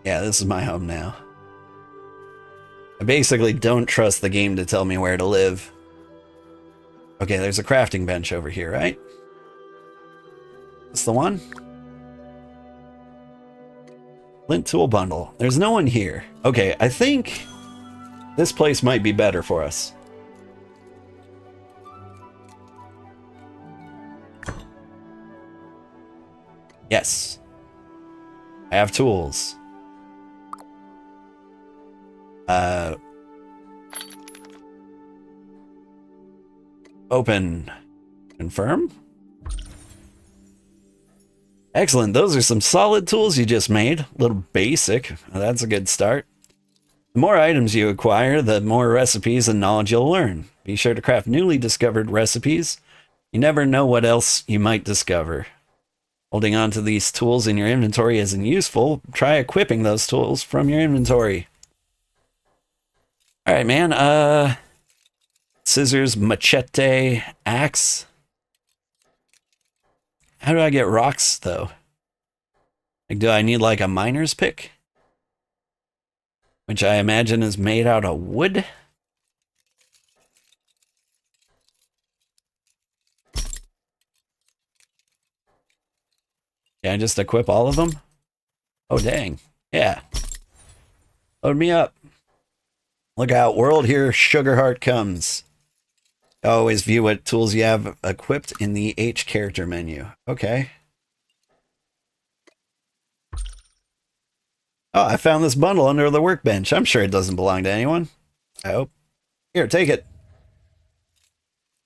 Yeah, this is my home now. I basically don't trust the game to tell me where to live. Okay, there's a crafting bench over here, right? That's the one? Flint tool bundle. There's no one here. Okay, I think this place might be better for us. Yes. I have tools. Open. Confirm. Excellent. Those are some solid tools you just made. A little basic. That's a good start. The more items you acquire, the more recipes and knowledge you'll learn. Be sure to craft newly discovered recipes. You never know what else you might discover. Holding on to these tools in your inventory isn't useful. Try equipping those tools from your inventory. All right, man. Scissors, machete, axe. How do I get rocks, though? Like, do I need, like, a miner's pick? Which I imagine is made out of wood? Can I just equip all of them? Oh, dang. Yeah. Load me up. Look out, world, here Sugarheart comes. Always view what tools you have equipped in the H character menu. Okay. Oh, I found this bundle under the workbench. I'm sure it doesn't belong to anyone. I hope. Here, take it.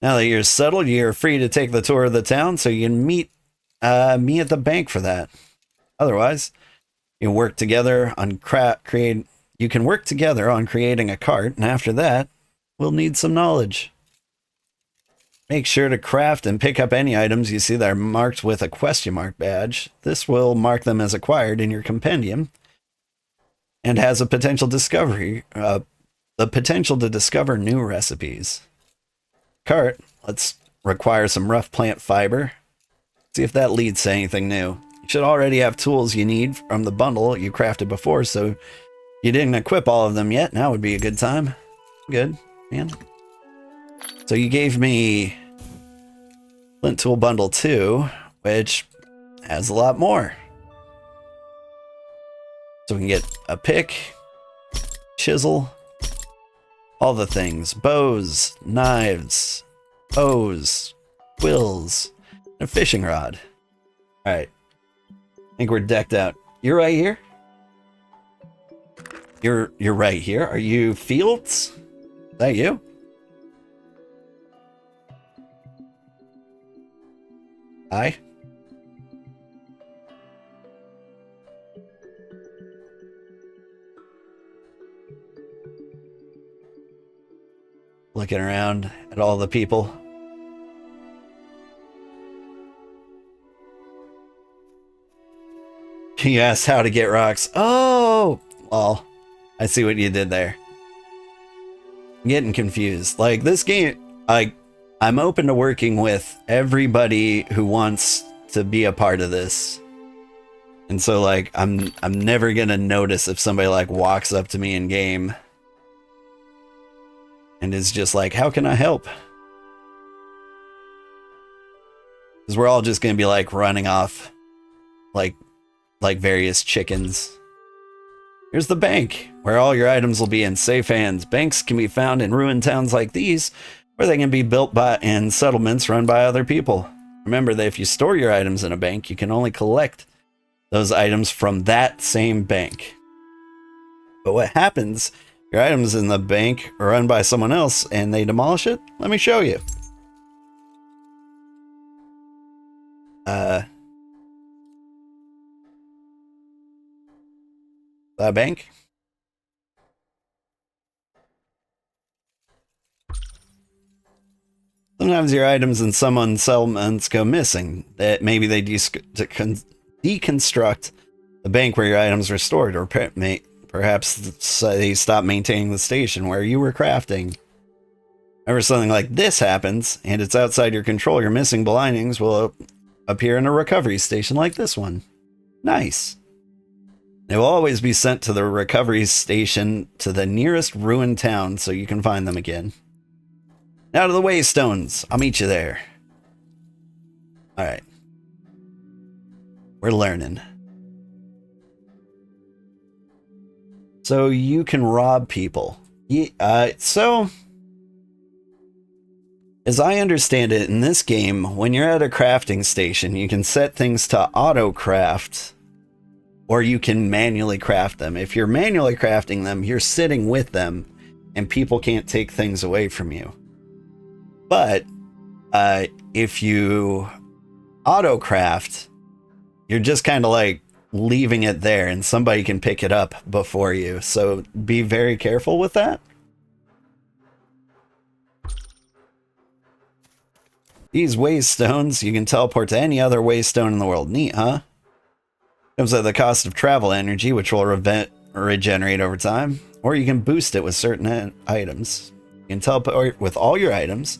Now that you're settled, you're free to take the tour of the town, so you can meet me at the bank for that. Otherwise, you work together on you can work together on creating a cart, and after that, we'll need some knowledge. Make sure to craft and pick up any items you see that are marked with a question mark badge. This will mark them as acquired in your compendium and has a potential the potential to discover new recipes. Cart, let's require some rough plant fiber. See if that leads to anything new. You should already have tools you need from the bundle you crafted before, so you didn't equip all of them yet. Now would be a good time. Good, man. So you gave me Flint Tool Bundle 2, which has a lot more. So we can get a pick, chisel, all the things. Bows, knives, bows, quills, and a fishing rod. Alright. I think we're decked out. You're right here? You're right here. Are you Fields? Is that you? Hi. Looking around at all the people. You asked how to get rocks. Oh, well, I see what you did there. I'm getting confused. Like, this game, I'm open to working with everybody who wants to be a part of this. And so, like, I'm never gonna notice if somebody, like, walks up to me in game and is just like, how can I help? Because we're all just gonna be, like, running off like various chickens. Here's the bank, where all your items will be in safe hands. Banks can be found in ruined towns like these, or they can be built by in settlements run by other people. Remember that if you store your items in a bank, you can only collect those items from that same bank. But what happens, your items in the bank are run by someone else and they demolish it? Let me show you. That bank? Sometimes your items in some settlements go missing. That maybe they deconstruct the bank where your items were stored, or perhaps they stop maintaining the station where you were crafting. Whenever something like this happens, and it's outside your control, your missing belongings will appear in a recovery station like this one. Nice. They will always be sent to the recovery station to the nearest ruined town so you can find them again. Now to the Waystones. I'll meet you there. Alright. We're learning. So you can rob people. So, as I understand it, in this game, when you're at a crafting station, you can set things to auto-craft, or you can manually craft them. If you're manually crafting them, you're sitting with them, and people can't take things away from you. But if you auto-craft, you're just kind of like leaving it there, and somebody can pick it up before you. So be very careful with that. These waystones, you can teleport to any other waystone in the world. Neat, huh? Comes at the cost of travel energy, which will regenerate over time. Or you can boost it with certain items. You can teleport with all your items,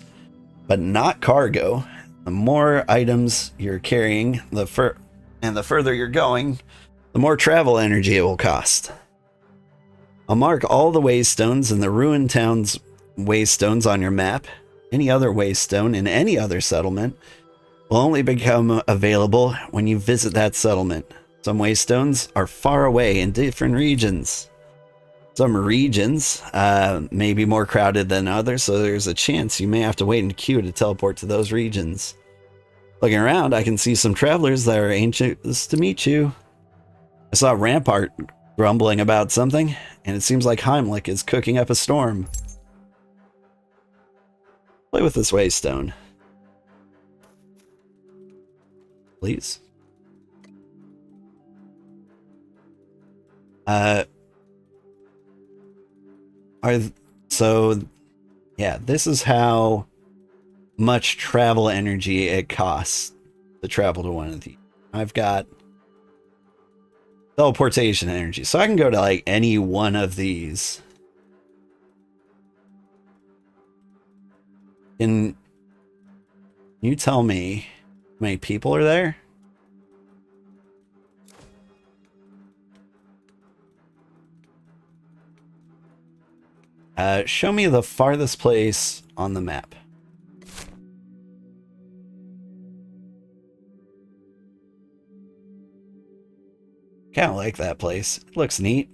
but not cargo. The more items you're carrying, the further you're going, the more travel energy it will cost. I'll mark all the waystones in the ruined town's waystones on your map. Any other waystone in any other settlement will only become available when you visit that settlement. Some waystones are far away in different regions. Some regions may be more crowded than others, so there's a chance you may have to wait in queue to teleport to those regions. Looking around, I can see some travelers that are anxious to meet you. I saw Rampart grumbling about something, and it seems like Heimlich is cooking up a storm. Play with this waystone. Please. Yeah, this is how much travel energy it costs to travel to one of these. I've got teleportation energy, so I can go to like any one of these. Can you tell me how many people are there? Show me the farthest place on the map. Kind of like that place. It looks neat.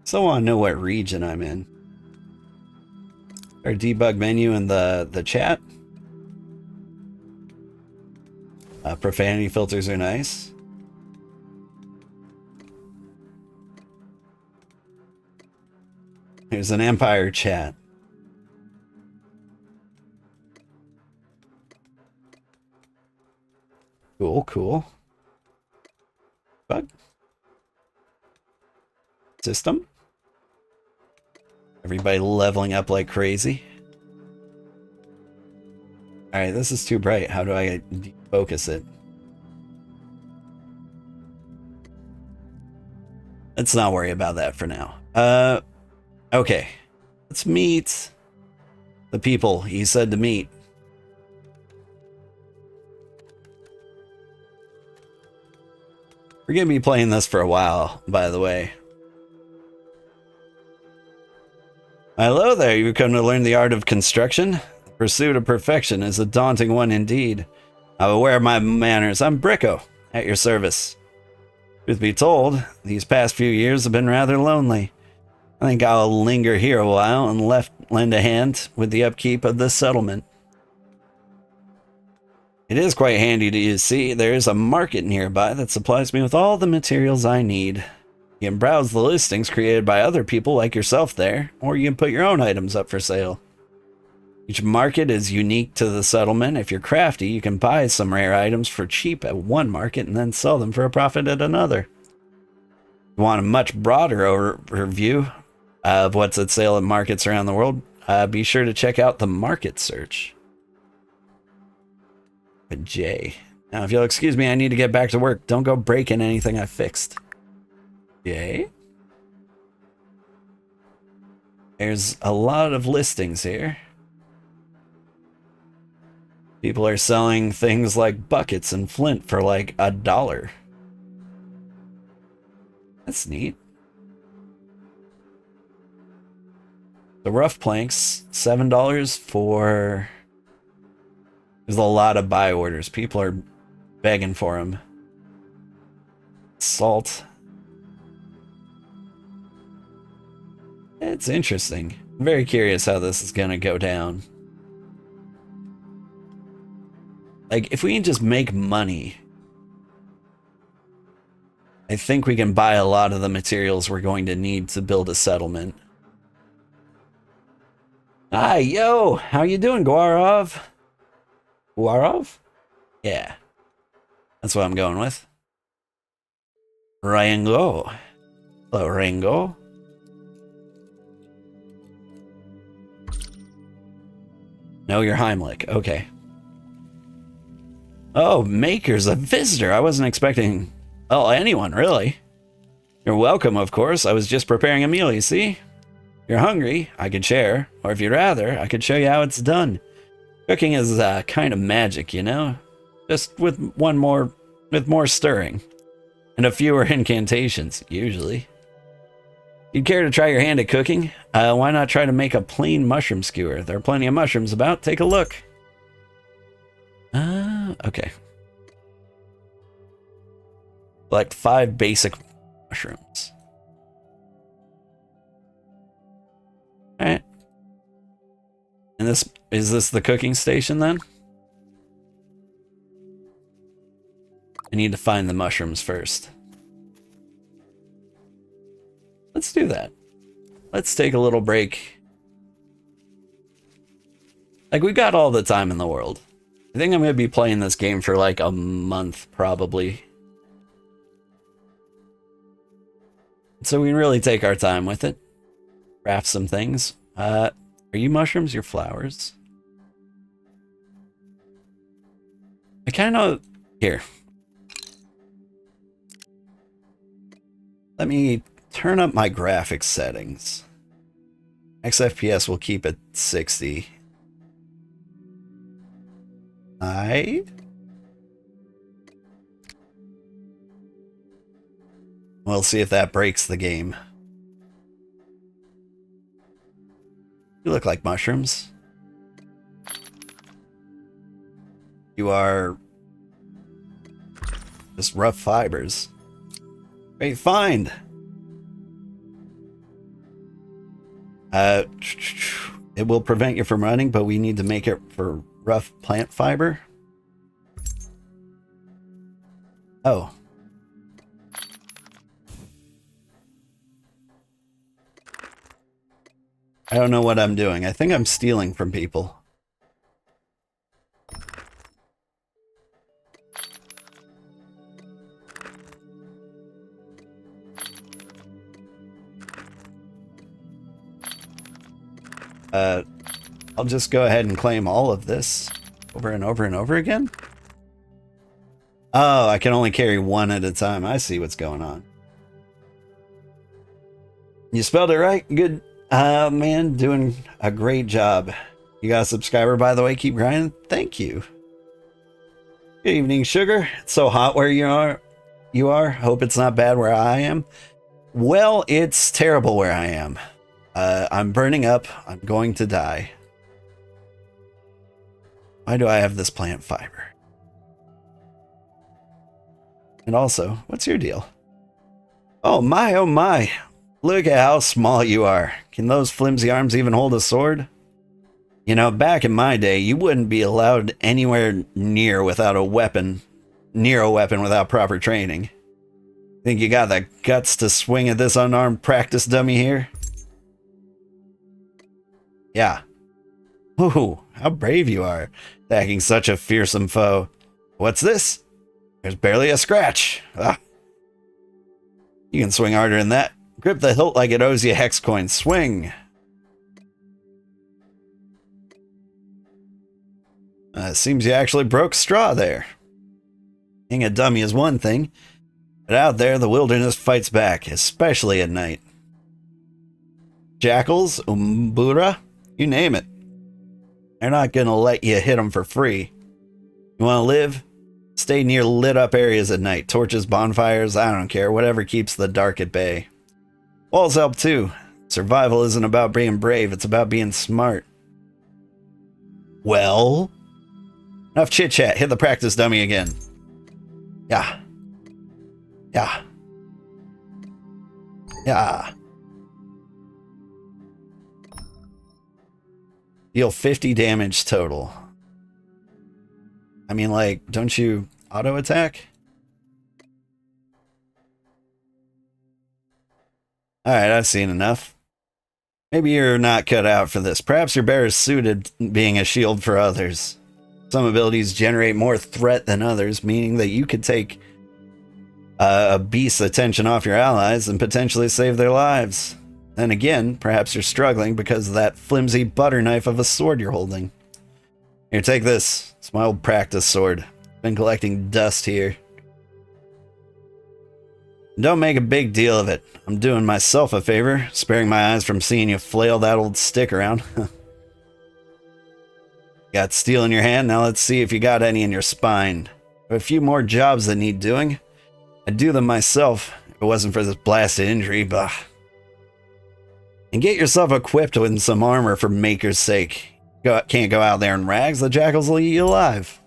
So I want to know what region I'm in. Our debug menu in the chat. Profanity filters are nice. Here's an Empire chat. Cool, cool. Bug. System. Everybody leveling up like crazy. Alright, this is too bright. How do I defocus it? Let's not worry about that for now. Okay. Let's meet the people he said to meet. We're gonna be playing this for a while, by the way. Hello there, you've come to learn the art of construction? The pursuit of perfection is a daunting one indeed. I'm aware of my manners. I'm Bricko, at your service. Truth be told, these past few years have been rather lonely. I think I'll linger here a while and lend a hand with the upkeep of this settlement. It is quite handy to see. There is a market nearby that supplies me with all the materials I need. You can browse the listings created by other people like yourself there, or you can put your own items up for sale. Each market is unique to the settlement. If you're crafty, you can buy some rare items for cheap at one market and then sell them for a profit at another. If you want a much broader overview of what's at sale at markets around the world, be sure to check out the market search. But J. Now, if you'll excuse me, I need to get back to work. Don't go breaking anything I fixed. J. There's a lot of listings here. People are selling things like buckets and flint for like $1. That's neat. The rough planks, $7 for... There's a lot of buy orders. People are begging for them. Salt. It's interesting. I'm very curious how this is gonna go down. Like, if we can just make money, I think we can buy a lot of the materials we're going to need to build a settlement. Hi, yo! How you doing, Guarov? Guarov? Yeah. That's what I'm going with. Rango. Hello, Rango. No, you're Heimlich. Okay. Oh, Maker's a visitor. I wasn't expecting... Oh, anyone, really. You're welcome, of course. I was just preparing a meal, you see? If you're hungry, I could share. Or if you'd rather, I could show you how it's done. Cooking is kind of magic, you know? Just with more stirring. And a fewer incantations, usually. You'd care to try your hand at cooking? Why not try to make a plain mushroom skewer? There are plenty of mushrooms about. Take a look. Okay. Select 5 basic mushrooms. Alright. And is this the cooking station then? I need to find the mushrooms first. Let's do that. Let's take a little break. Like, we got all the time in the world. I think I'm going to be playing this game for like a month, probably. So we can really take our time with it. Craft some things. Are you mushrooms? You're flowers. I kind of... Here. Let me turn up my graphics settings. XFPS will keep at 60. We'll see if that breaks the game. You look like mushrooms. You are just rough fibers. Great find. It will prevent you from running, but we need to make it for rough plant fiber. Oh. I don't know what I'm doing. I think I'm stealing from people. I'll just go ahead and claim all of this over and over and over again. Oh, I can only carry one at a time. I see what's going on. You spelled it right. Good. Man, doing a great job. You got a subscriber, by the way. Keep grinding. Thank you. Good evening, Sugar. It's so hot where you are. Hope it's not bad where I am. Well, it's terrible where I am. I'm burning up. I'm going to die. Why do I have this plant fiber? And also, what's your deal? Oh my, oh my. Look at how small you are. Can those flimsy arms even hold a sword? You know, back in my day, you wouldn't be allowed anywhere near a weapon without proper training. Think you got the guts to swing at this unarmed practice dummy here? Yeah. Ooh, how brave you are, attacking such a fearsome foe. What's this? There's barely a scratch. Ah. You can swing harder than that. Grip the hilt like it owes you a hex coin. Swing. Seems you actually broke straw there. Being a dummy is one thing, but out there the wilderness fights back, especially at night. Jackals, umbura, you name it. They're not gonna let you hit them for free. You want to live? Stay near lit up areas at night. Torches, bonfires, I don't care. Whatever keeps the dark at bay. Walls help too. Survival isn't about being brave. It's about being smart. Well, enough chit chat. Hit the practice dummy again. Yeah. Yeah. Yeah. Deal 50 damage total. I mean, like, don't you auto attack? Alright, I've seen enough. Maybe you're not cut out for this. Perhaps you're better suited being a shield for others. Some abilities generate more threat than others, meaning that you could take a beast's attention off your allies and potentially save their lives. Then again, perhaps you're struggling because of that flimsy butter knife of a sword you're holding. Here, take this. It's my old practice sword. Been collecting dust here. Don't make a big deal of it. I'm doing myself a favor, sparing my eyes from seeing you flail that old stick around. Got steel in your hand, now let's see if you got any in your spine. I have a few more jobs that need doing. I'd do them myself if it wasn't for this blasted injury, bah. And get yourself equipped with some armor for maker's sake. Can't go out there in rags, the jackals will eat you alive.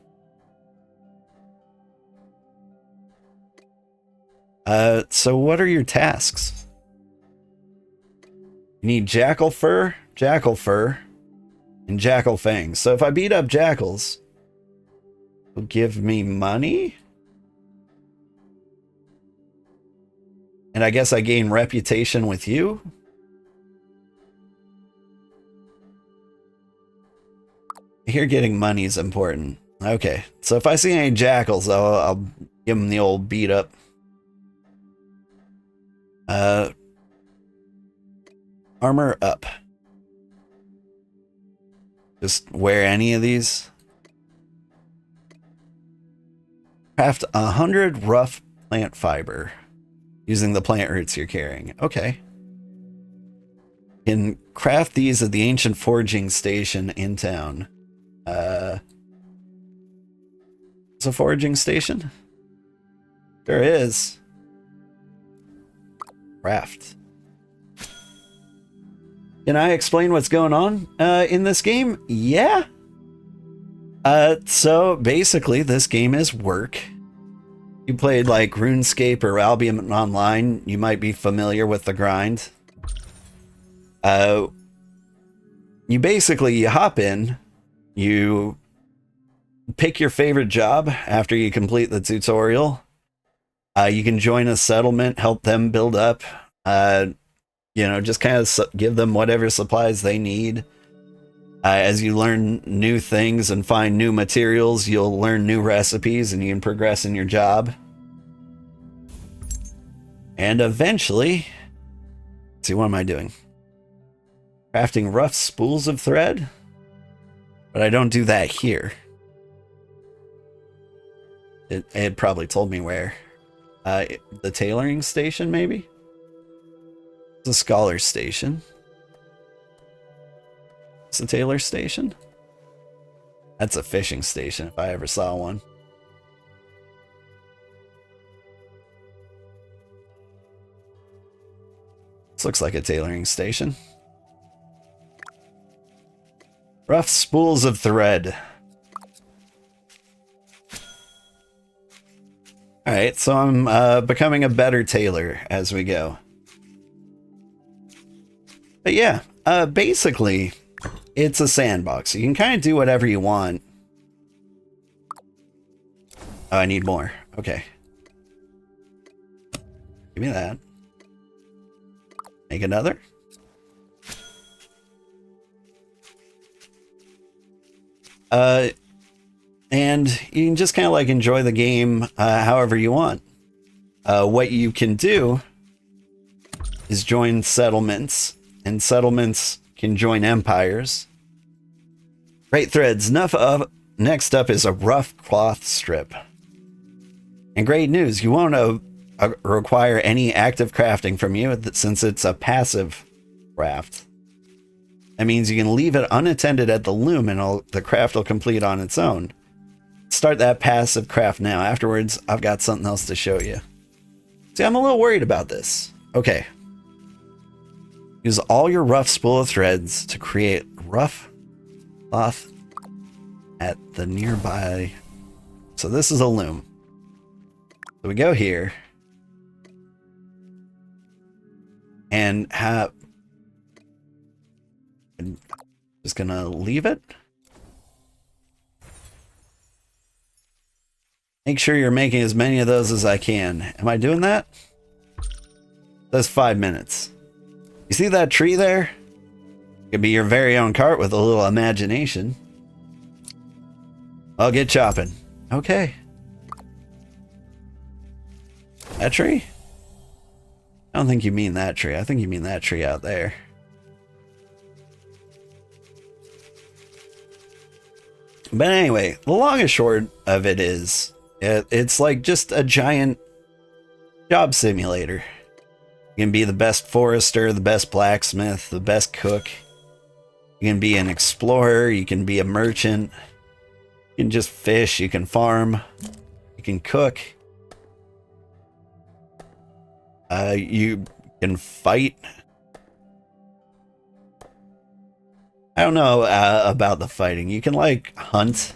So what are your tasks? You need jackal fur, and jackal fangs. So if I beat up jackals, it'll give me money? And I guess I gain reputation with you? Here, getting money is important. Okay, so if I see any jackals, I'll give them the old beat up. Armor up. Just wear any of these. Craft 100 rough plant fiber using the plant roots you're carrying. Okay. Can craft these at the ancient forging station in town. It's a foraging station? There is. Craft. Can I explain what's going on in this game? Yeah. So basically this game is work. You played like RuneScape or Albion Online, you might be familiar with the grind. You hop in, you pick your favorite job after you complete the tutorial. You can join a settlement, help them build up, you know, just kind of give them whatever supplies they need. As you learn new things and find new materials, you'll learn new recipes and you can progress in your job. And eventually, let's see, what am I doing? Crafting rough spools of thread? But I don't do that here. It probably told me where. The tailoring station, maybe? It's a scholar station. It's a tailor station? That's a fishing station, if I ever saw one. This looks like a tailoring station. Rough spools of thread. Alright, so I'm becoming a better tailor as we go. But yeah, basically, it's a sandbox. You can kind of do whatever you want. Oh, I need more. Okay. Give me that. Make another. And you can just kind of like enjoy the game however you want. What you can do is join settlements, and settlements can join empires. Great threads. Next up is a rough cloth strip. And great news, you won't require any active crafting from you since it's a passive craft. That means you can leave it unattended at the loom and the craft will complete on its own. It's start that passive craft now. Afterwards, I've got something else to show you. See, I'm a little worried about this. Okay. Use all your rough spool of threads to create rough cloth at the nearby. So this is a loom. So we go here and have. I'm just gonna leave it. Make sure you're making as many of those as I can. Am I doing that? That's 5 minutes. You see that tree there? It could be your very own cart with a little imagination. I'll get chopping. Okay. That tree? I don't think you mean that tree. I think you mean that tree out there. But anyway, the long and short of it is, it's like just a giant job simulator. You can be the best forester, the best blacksmith, the best cook. You can be an explorer, you can be a merchant. You can just fish, you can farm, you can cook. You can fight. I don't know about the fighting. You can like hunt.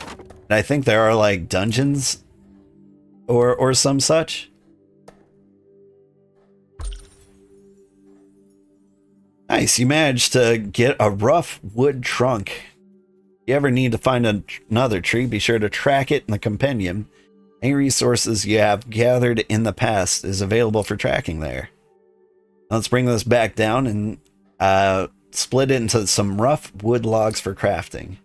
And I think there are like dungeons or some such. Nice, you managed to get a rough wood trunk. If you ever need to find another tree, be sure to track it in the compendium. Any resources you have gathered in the past is available for tracking there. Let's bring this back down and split it into some rough wood logs for crafting.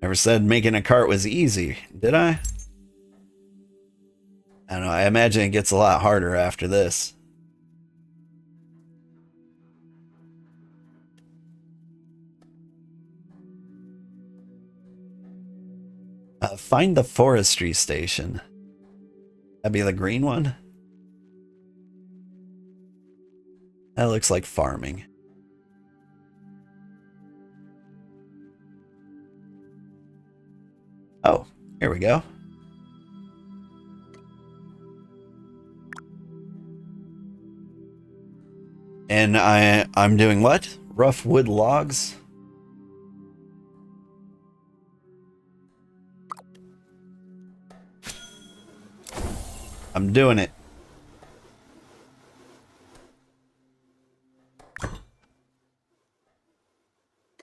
Never said making a cart was easy, did I? I don't know, I imagine it gets a lot harder after this. Find the forestry station. That'd be the green one. That looks like farming. Oh, here we go. And I'm doing what? Rough wood logs? I'm doing it.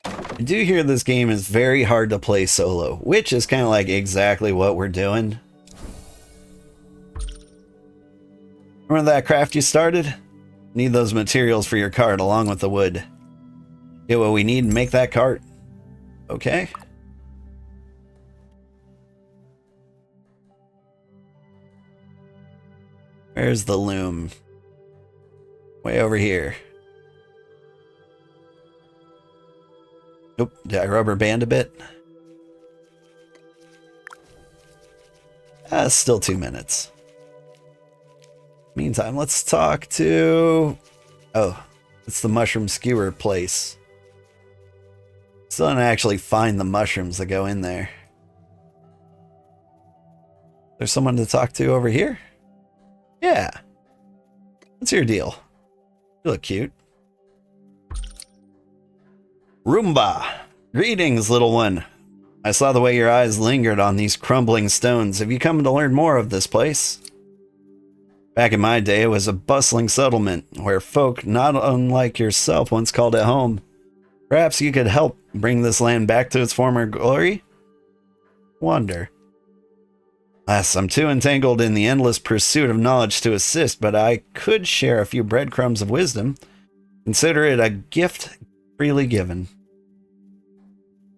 I do hear this game is very hard to play solo, which is kind of like exactly what we're doing. Remember that craft you started? Need those materials for your cart along with the wood. Get what we need and make that cart. Okay. Where's the loom? Way over here. Nope, did I rubber band a bit? Still 2 minutes. Meantime, let's talk to... Oh, it's the mushroom skewer place. Still don't actually find the mushrooms that go in there. There's someone to talk to over here? Yeah. What's your deal? You look cute. Roomba. Greetings, little one. I saw the way your eyes lingered on these crumbling stones. Have you come to learn more of this place? Back in my day, it was a bustling settlement where folk not unlike yourself once called it home. Perhaps you could help bring this land back to its former glory? Wonder. Alas, I'm too entangled in the endless pursuit of knowledge to assist, but I could share a few breadcrumbs of wisdom. Consider it a gift freely given.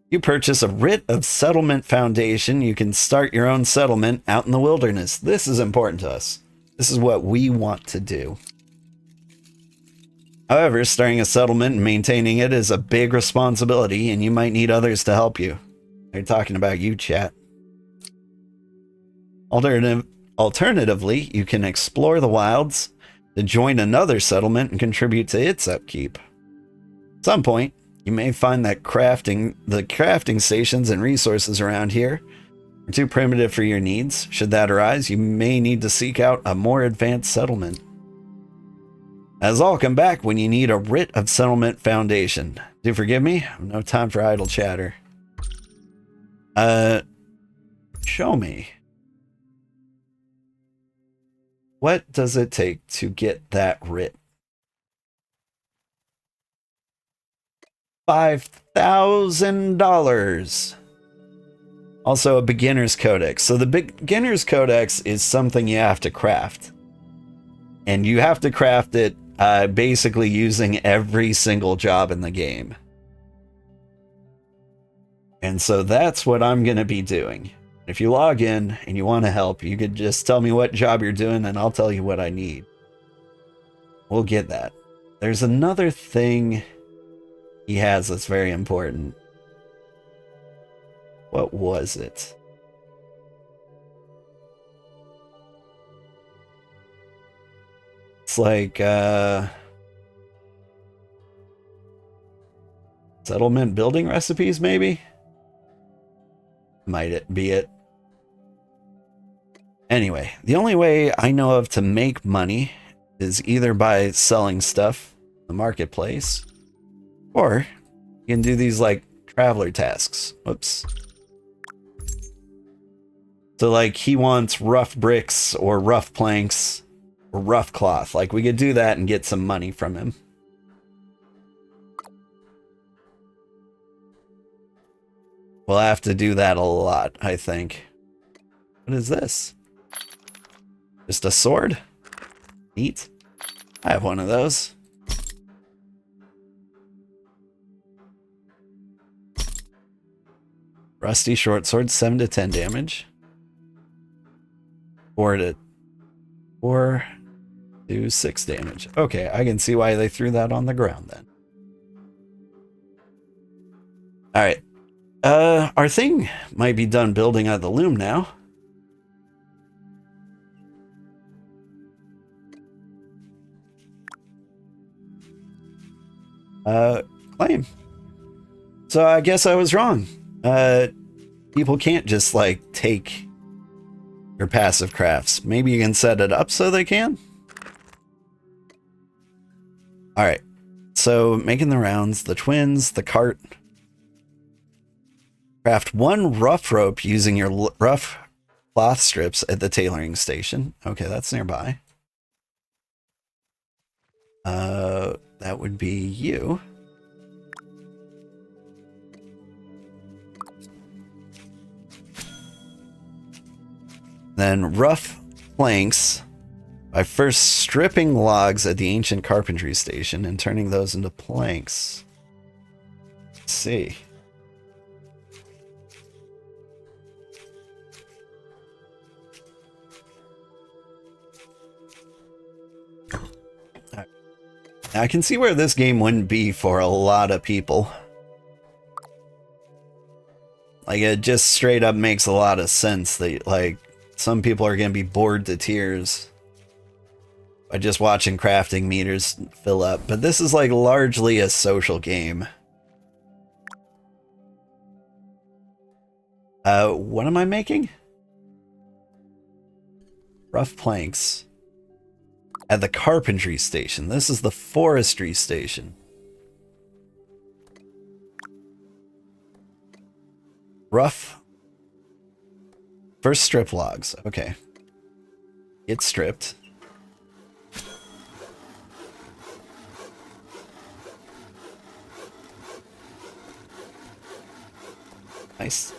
You purchase a writ of settlement foundation, you can start your own settlement out in the wilderness. This is important to us. This is what we want to do. However, starting a settlement and maintaining it is a big responsibility, and you might need others to help you. They're talking about you, chat. Alternatively, you can explore the wilds to join another settlement and contribute to its upkeep. At some point, You may find that the crafting stations and resources around here are too primitive for your needs. Should that arise, you may need to seek out a more advanced settlement. As I'll come back when you need a writ of settlement foundation. Do forgive me? I have no time for idle chatter. Show me. What does it take to get that writ? $5,000. Also a beginner's codex. So the beginner's codex is something you have to craft. And you have to craft it basically using every single job in the game. And so that's what I'm going to be doing. If you log in and you want to help, you could just tell me what job you're doing and I'll tell you what I need. We'll get that. There's another thing he has that's very important. What was it? It's like settlement building recipes, maybe? Might it be it? Anyway, the only way I know of to make money is either by selling stuff in the marketplace, or you can do these like traveler tasks. Whoops. So like he wants rough bricks or rough planks or rough cloth. Like we could do that and get some money from him. We'll have to do that a lot, I think. What is this? Just a sword? Neat. I have one of those. Rusty short sword, 7 to 10 damage. 4 to 6 damage. Okay, I can see why they threw that on the ground then. Alright. Our thing might be done building at the loom now. Claim. So I guess I was wrong. People can't just like take your passive crafts. Maybe you can set it up so they can. All right. So making the rounds, the twins, the cart. Craft 1 rough rope using your rough cloth strips at the tailoring station. Okay, that's nearby. That would be you. Then rough planks by first stripping logs at the ancient carpentry station and turning those into planks. Let's see. I can see where this game wouldn't be for a lot of people. Like, it just straight up makes a lot of sense that, like, some people are going to be bored to tears by just watching crafting meters fill up. But this is, like, largely a social game. What am I making? Rough planks. At the carpentry station. This is the forestry station. Rough. First strip logs. Okay. Get stripped. Nice.